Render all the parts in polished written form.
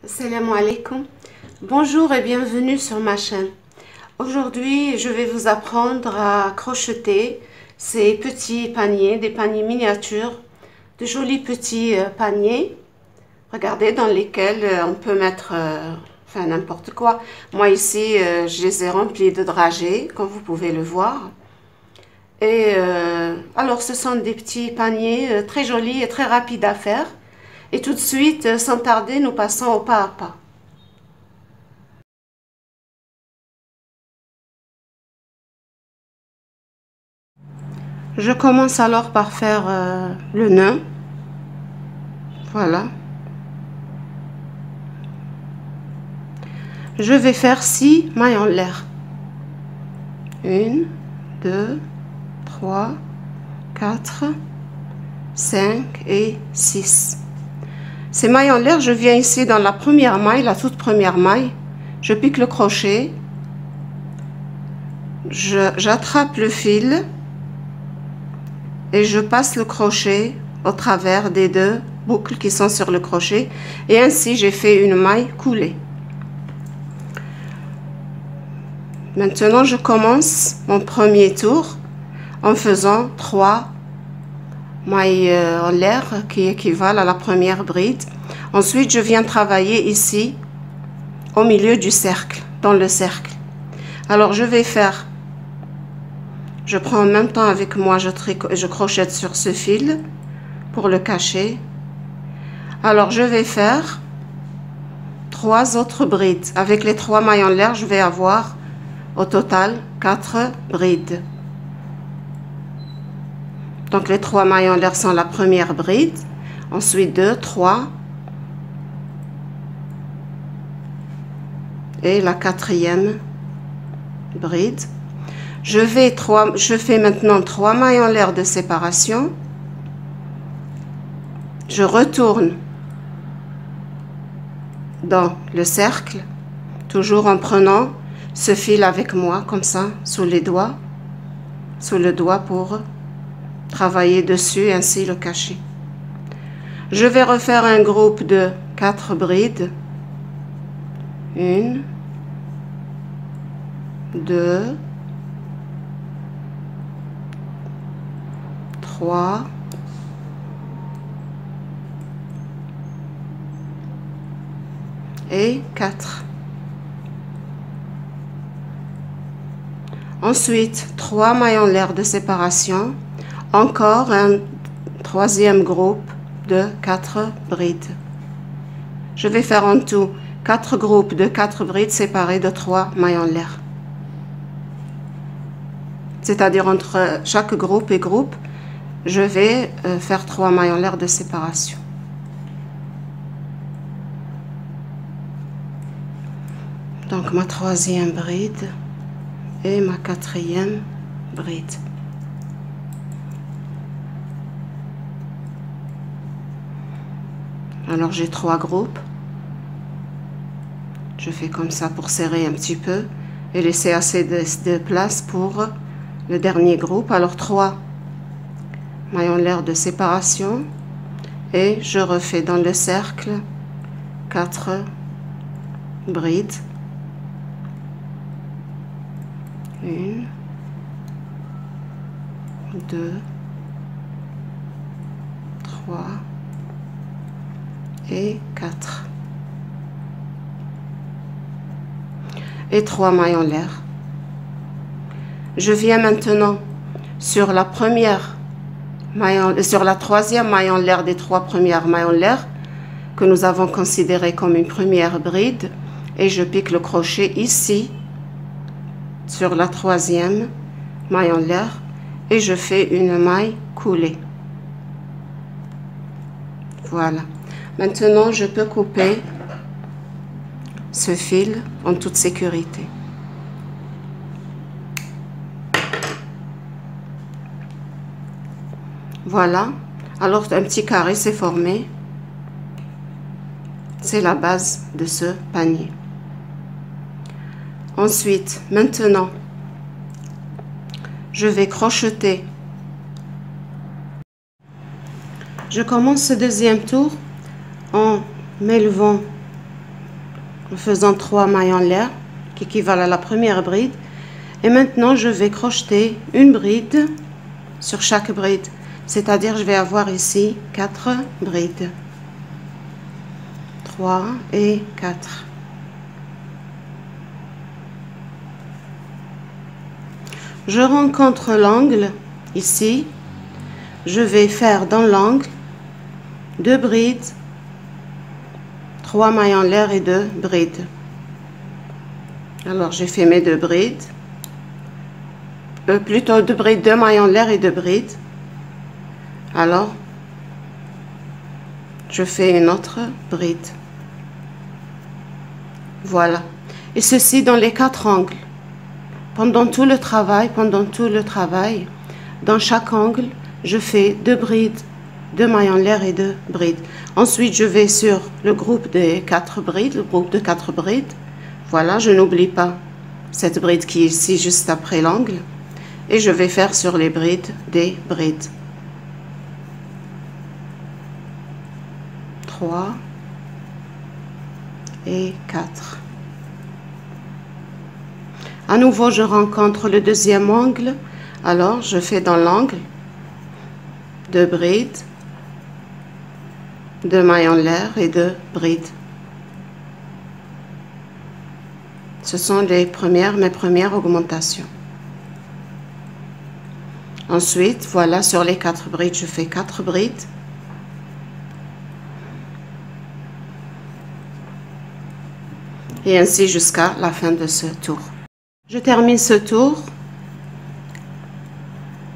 Assalamu alaikum. Bonjour et bienvenue sur ma chaîne. Aujourd'hui, je vais vous apprendre à crocheter ces petits paniers, des paniers miniatures, de jolis petits paniers. Regardez, dans lesquels on peut mettre n'importe quoi. Moi ici, je les ai remplis de dragées, comme vous pouvez le voir. Et alors, ce sont des petits paniers très jolis et très rapides à faire. Et tout de suite, sans tarder, nous passons au pas à pas. Je commence alors par faire le nœud. Voilà. Je vais faire 6 mailles en l'air. 1, 2, 3, 4, 5 et 6. Ces mailles en l'air, je viens ici dans la première maille, la toute première maille. Je pique le crochet. J'attrape le fil et je passe le crochet au travers des deux boucles qui sont sur le crochet. Et ainsi, j'ai fait une maille coulée. Maintenant, je commence mon premier tour en faisant 3 mailles en l'air qui équivalent à la première bride. Ensuite, je viens travailler ici au milieu du cercle, dans le cercle. Alors, je vais faire, je prends en même temps avec moi, je crochette sur ce fil pour le cacher. Alors, je vais faire 3 autres brides. Avec les 3 mailles en l'air, je vais avoir au total 4 brides. Donc les 3 mailles en l'air sont la première bride, ensuite 2, 3 et la 4e bride. Je fais maintenant 3 mailles en l'air de séparation. Je retourne dans le cercle, toujours en prenant ce fil avec moi, comme ça, sous le doigt pour travailler dessus et ainsi le cacher. Je vais refaire un groupe de 4 brides. 1, 2, 3, et 4. Ensuite, 3 mailles en l'air de séparation. Encore un 3e groupe de 4 brides. Je vais faire en tout 4 groupes de 4 brides séparés de 3 mailles en l'air. C'est-à-dire entre chaque groupe et groupe, je vais faire 3 mailles en l'air de séparation. Donc ma 3e bride et ma 4e bride. Alors j'ai 3 groupes. Je fais comme ça pour serrer un petit peu et laisser assez de place pour le dernier groupe. Alors 3 mailles en l'air de séparation et je refais dans le cercle 4 brides. 1, 2, 3 et 4 et 3 mailles en l'air. Je viens maintenant sur la première maille, sur la 3e maille en l'air des 3 premières mailles en l'air que nous avons considéré comme une première bride et je pique le crochet ici sur la 3e maille en l'air et je fais une maille coulée. Voilà. Maintenant, je peux couper ce fil en toute sécurité. Voilà. Alors, un petit carré s'est formé. C'est la base de ce panier. Ensuite, maintenant, je vais crocheter. Je commence ce 2e tour en m'élevant en faisant 3 mailles en l'air qui équivalent à la première bride. Et maintenant, je vais crocheter une bride sur chaque bride. C'est-à-dire, je vais avoir ici 4 brides. 3 et 4. Je rencontre l'angle ici. Je vais faire dans l'angle 2 brides, 3 mailles en l'air et 2 brides. Alors, j'ai fait mes 2 brides. Plutôt 2 brides, 2 mailles en l'air et 2 brides. Alors, je fais une autre bride. Voilà. Et ceci dans les 4 angles. Pendant tout le travail, dans chaque angle, je fais 2 brides, 2 mailles en l'air et 2 brides. Ensuite, je vais sur le groupe des 4 brides, le groupe de 4 brides. Voilà, je n'oublie pas cette bride qui est ici juste après l'angle. Et je vais faire sur les brides des brides. 3 et 4. À nouveau, je rencontre le deuxième angle. Alors, je fais dans l'angle 2 brides, 2 mailles en l'air et 2 brides. Ce sont mes premières augmentations. Ensuite, voilà, sur les 4 brides, je fais 4 brides. Et ainsi jusqu'à la fin de ce tour. Je termine ce tour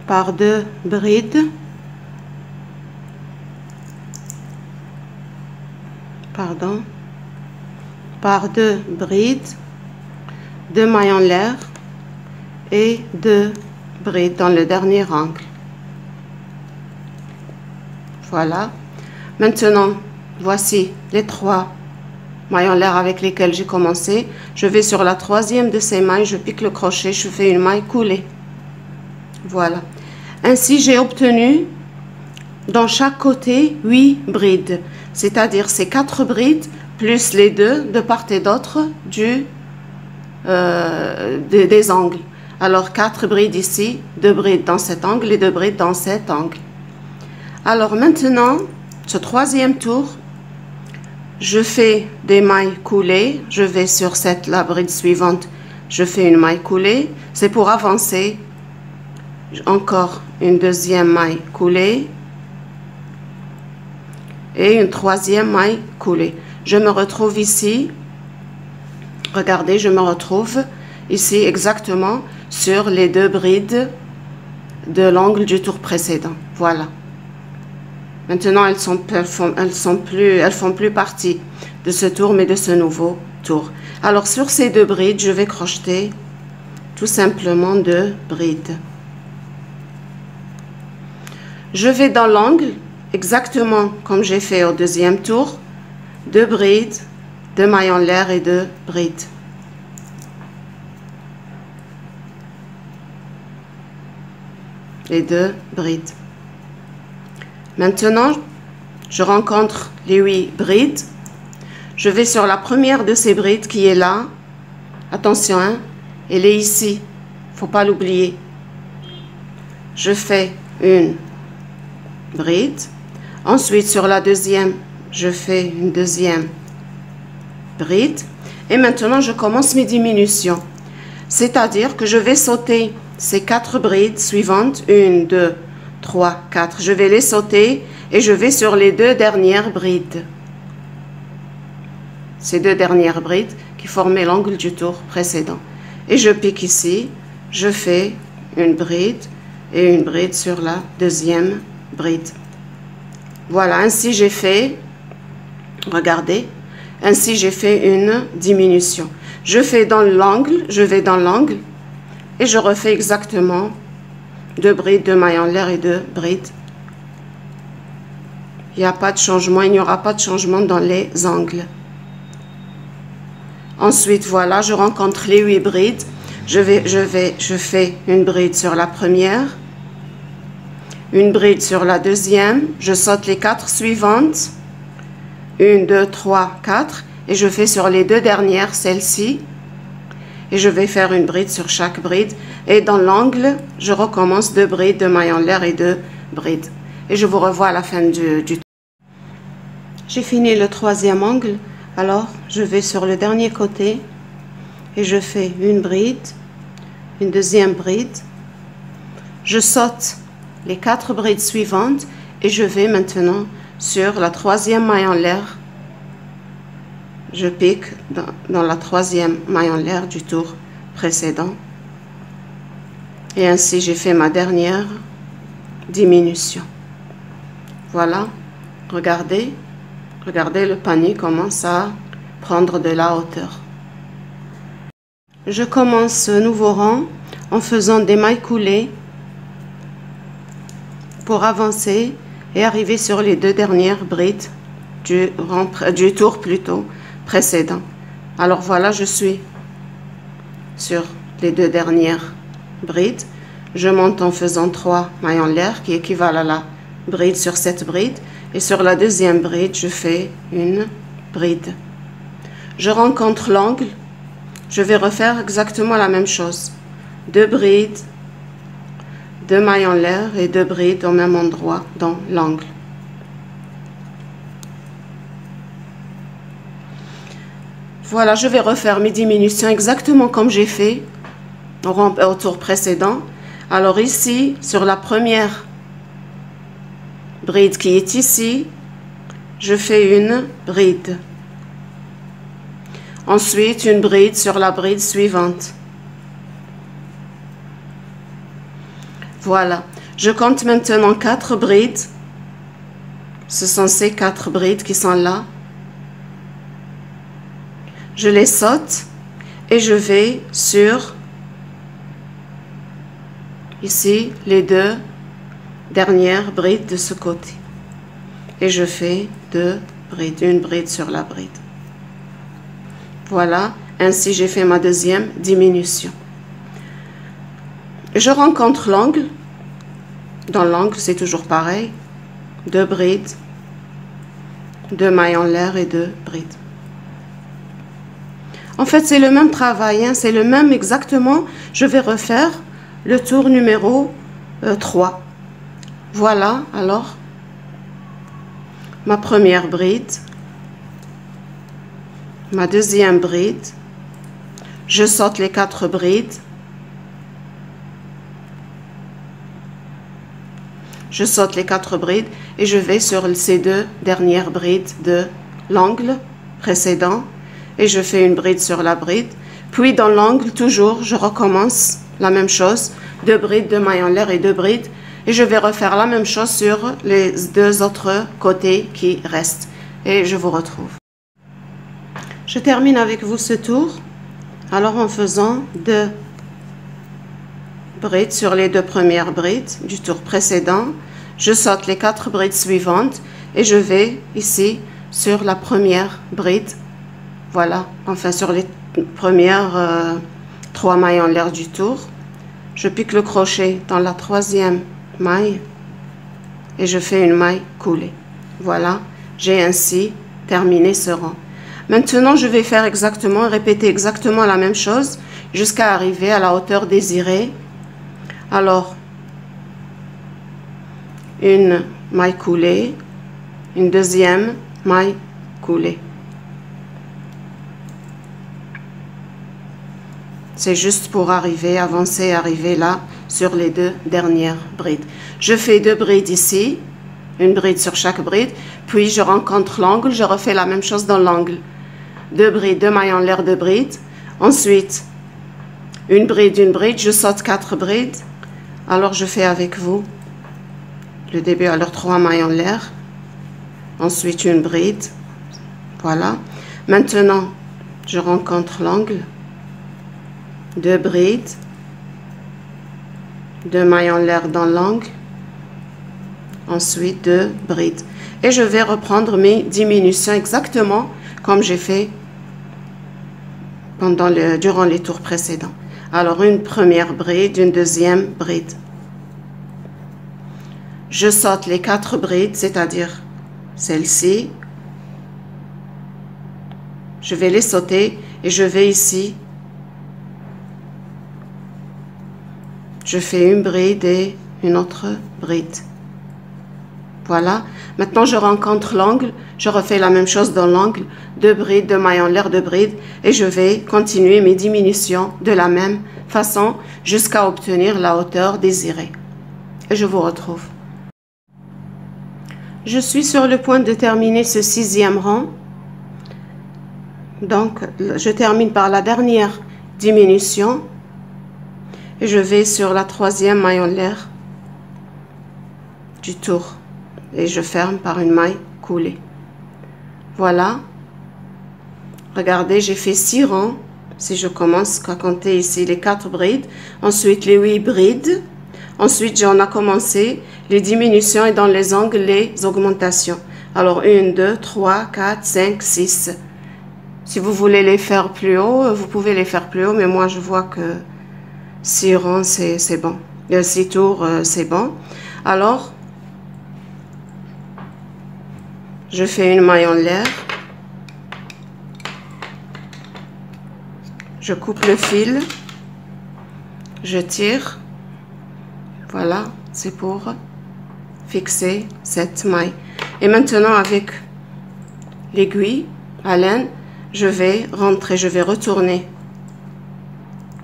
par 2 brides. Par 2 brides, 2 mailles en l'air et 2 brides dans le dernier angle. Voilà. Maintenant, voici les 3 mailles en l'air avec lesquelles j'ai commencé. Je vais sur la 3e de ces mailles, je pique le crochet, je fais une maille coulée. Voilà. Ainsi, j'ai obtenu dans chaque côté 8 brides, c'est-à-dire ces 4 brides plus les 2 de part et d'autre des angles. Alors 4 brides ici, 2 brides dans cet angle et 2 brides dans cet angle. Alors maintenant, ce 3e tour, je fais des mailles coulées. Je vais sur la bride suivante, je fais une maille coulée. C'est pour avancer. Encore une 2e maille coulée et une 3e maille coulée. Je me retrouve ici. Regardez, je me retrouve ici exactement sur les 2 brides de l'angle du tour précédent. Voilà. Maintenant, elles font plus partie de ce tour, mais de ce nouveau tour. Alors, sur ces 2 brides, je vais crocheter tout simplement 2 brides. Je vais dans l'angle, exactement comme j'ai fait au 2e tour, 2 brides, 2 mailles en l'air et 2 brides. Et 2 brides. Maintenant, je rencontre les 8 brides. Je vais sur la première de ces brides qui est là. Attention, hein, elle est ici. Il ne faut pas l'oublier. Je fais une bride. Ensuite, sur la 2e, je fais une 2e bride. Et maintenant, je commence mes diminutions. C'est-à-dire que je vais sauter ces 4 brides suivantes. 1, 2, 3, 4. Je vais les sauter et je vais sur les 2 dernières brides. Ces 2 dernières brides qui formaient l'angle du tour précédent. Et je pique ici. Je fais une bride et une bride sur la 2e bride. Voilà, ainsi j'ai fait, regardez, ainsi j'ai fait une diminution. Je vais dans l'angle et je refais exactement 2 brides, 2 mailles en l'air et 2 brides. Il n'y a pas de changement, il n'y aura pas de changement dans les angles. Ensuite, voilà, je rencontre les 8 brides. Je fais une bride sur la première, une bride sur la 2e, je saute les 4 suivantes, 1, 2, 3, 4, et je fais sur les deux dernières, celle-ci, et je vais faire une bride sur chaque bride, et dans l'angle, je recommence 2 brides, 2 mailles en l'air et 2 brides. Et je vous revois à la fin du tour. J'ai fini le 3e angle, alors je vais sur le dernier côté, et je fais une bride, une deuxième bride, je saute les 4 brides suivantes, et je vais maintenant sur la 3e maille en l'air. Je pique dans la 3e maille en l'air du tour précédent. Et ainsi, j'ai fait ma dernière diminution. Voilà, regardez, le panier commence à prendre de la hauteur. Je commence ce nouveau rang en faisant des mailles coulées pour avancer et arriver sur les 2 dernières brides du tour plutôt précédent. Alors voilà, je suis sur les 2 dernières brides. Je monte en faisant 3 mailles en l'air qui équivalent à la bride sur cette bride, et sur la deuxième bride je fais une bride. Je rencontre l'angle, je vais refaire exactement la même chose. 2 brides, 2 mailles en l'air et 2 brides au même endroit dans l'angle. Voilà, je vais refaire mes diminutions exactement comme j'ai fait au tour précédent. Alors ici, sur la première bride qui est ici, je fais une bride. Ensuite, une bride sur la bride suivante. Voilà, je compte maintenant 4 brides. Ce sont ces 4 brides qui sont là. Je les saute et je vais sur ici les 2 dernières brides de ce côté. Et je fais 2 brides, une bride sur la bride. Voilà, ainsi j'ai fait ma deuxième diminution. Je rencontre l'angle. Dans l'angle, c'est toujours pareil. 2 brides, 2 mailles en l'air et 2 brides. En fait, c'est le même travail, hein, c'est le même exactement. Je vais refaire le tour numéro 3. Voilà, alors, ma première bride, ma deuxième bride, je saute les 4 brides, je saute les 4 brides et je vais sur ces 2 dernières brides de l'angle précédent. Et je fais une bride sur la bride, puis dans l'angle toujours je recommence la même chose, 2 brides, 2 mailles en l'air et 2 brides, et je vais refaire la même chose sur les 2 autres côtés qui restent, et je vous retrouve. Je termine avec vous ce tour, alors en faisant 2 brides sur les 2 premières brides du tour précédent, je saute les 4 brides suivantes et je vais ici sur la première bride. Voilà, enfin sur les premières 3 mailles en l'air du tour, je pique le crochet dans la 3e maille et je fais une maille coulée. Voilà, j'ai ainsi terminé ce rang. Maintenant, je vais faire répéter exactement la même chose jusqu'à arriver à la hauteur désirée. Alors, une maille coulée, une deuxième maille coulée. C'est juste pour avancer, arriver là sur les 2 dernières brides. Je fais 2 brides ici, une bride sur chaque bride, puis je rencontre l'angle, je refais la même chose dans l'angle. 2 brides, 2 mailles en l'air, 2 brides. Ensuite, une bride, je saute 4 brides. Alors je fais avec vous le début, alors 3 mailles en l'air. Ensuite une bride. Voilà. Maintenant, je rencontre l'angle. 2 brides, 2 mailles en l'air dans l'angle, ensuite 2 brides. Et je vais reprendre mes diminutions exactement comme j'ai fait durant les tours précédents. Alors une première bride, une deuxième bride. Je saute les 4 brides, c'est-à-dire celle-ci, Je vais les sauter et je vais ici. Je fais une bride et une autre bride. Voilà. Maintenant, je rencontre l'angle. Je refais la même chose dans l'angle. 2 brides, 2 mailles en l'air, 2 brides. Et je vais continuer mes diminutions de la même façon jusqu'à obtenir la hauteur désirée. Et je vous retrouve. Je suis sur le point de terminer ce 6e rang. Donc, je termine par la dernière diminution. Et je vais sur la 3e maille en l'air du tour. Et je ferme par une maille coulée. Voilà. Regardez, j'ai fait 6 rangs. Si je commence à compter ici les 4 brides, ensuite les 8 brides. Ensuite, on a commencé les diminutions et dans les angles, les augmentations. Alors, 1, 2, 3, 4, 5, 6. Si vous voulez les faire plus haut, vous pouvez les faire plus haut, mais moi, je vois que 6 rangs, c'est bon. 6 tours, c'est bon. Alors, je fais une maille en l'air. Je coupe le fil. Je tire. Voilà, c'est pour fixer cette maille. Et maintenant, avec l'aiguille à laine, je vais rentrer, je vais retourner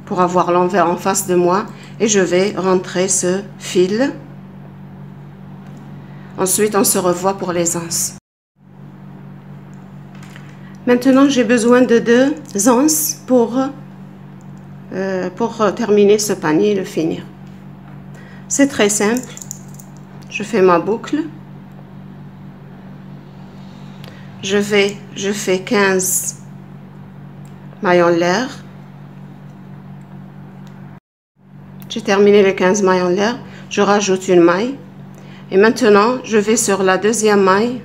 pour avoir l'envers en face de moi et je vais rentrer ce fil. Ensuite, on se revoit pour les anses. Maintenant, j'ai besoin de 2 anses pour terminer ce panier et le finir. C'est très simple. Je fais ma boucle. Je fais 15 mailles en l'air. J'ai terminé les 15 mailles en l'air. Je rajoute une maille. Et maintenant, je vais sur la 2e maille.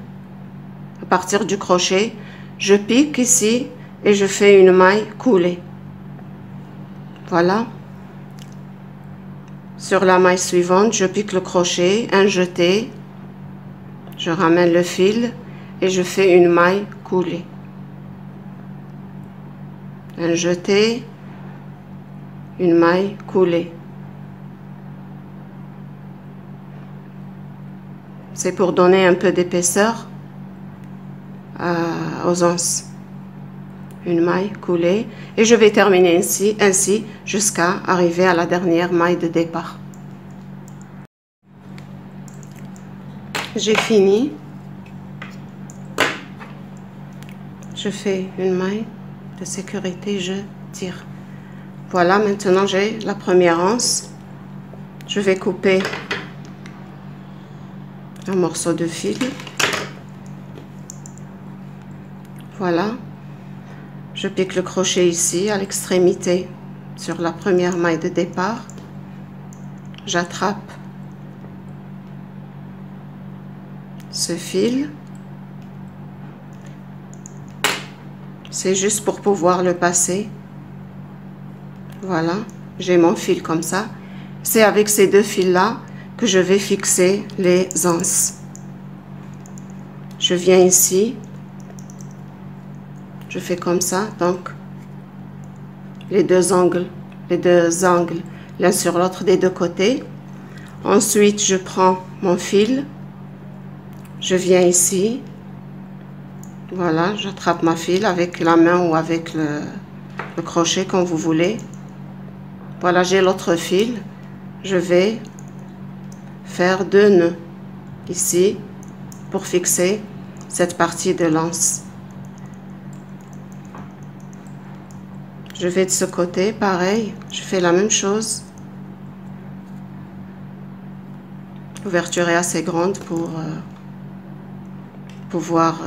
À partir du crochet, je pique ici et je fais une maille coulée. Voilà. Sur la maille suivante, je pique le crochet, un jeté. Je ramène le fil et je fais une maille coulée. Un jeté, une maille coulée. C'est pour donner un peu d'épaisseur aux anses. Une maille coulée et je vais terminer ainsi jusqu'à arriver à la dernière maille de départ. J'ai fini. Je fais une maille de sécurité, je tire. Voilà, maintenant j'ai la première anse. Je vais couper un morceau de fil. Voilà. Je pique le crochet ici à l'extrémité sur la première maille de départ. J'attrape ce fil. C'est juste pour pouvoir le passer. Voilà, j'ai mon fil comme ça. C'est avec ces 2 fils-là que je vais fixer les anses. Je viens ici. Je fais comme ça, donc les deux angles l'un sur l'autre des 2 côtés. Ensuite, je prends mon fil, je viens ici, voilà, j'attrape ma fil avec la main ou avec le crochet comme vous voulez. Voilà, j'ai l'autre fil, je vais faire 2 nœuds ici pour fixer cette partie de l'anse. Je vais de ce côté, pareil, je fais la même chose. L'ouverture est assez grande pour pouvoir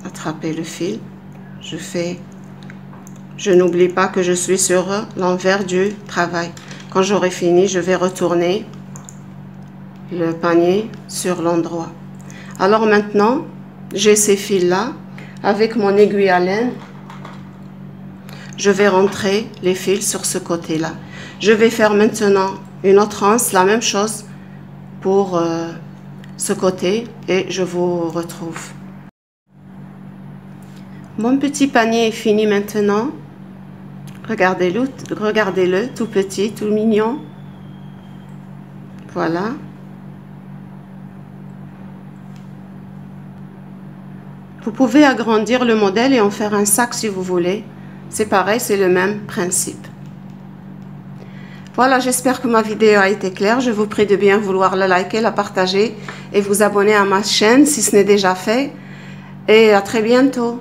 attraper le fil. Je n'oublie pas que je suis sur l'envers du travail. Quand j'aurai fini, je vais retourner le panier sur l'endroit. Alors maintenant, j'ai ces fils-là avec mon aiguille à laine. Je vais rentrer les fils sur ce côté-là. Je vais faire maintenant une autre anse, la même chose pour ce côté et je vous retrouve. Mon petit panier est fini maintenant. Regardez-le, tout petit, tout mignon. Voilà. Vous pouvez agrandir le modèle et en faire un sac si vous voulez. C'est pareil, c'est le même principe. Voilà, j'espère que ma vidéo a été claire. Je vous prie de bien vouloir la liker, la partager et vous abonner à ma chaîne si ce n'est déjà fait. Et à très bientôt.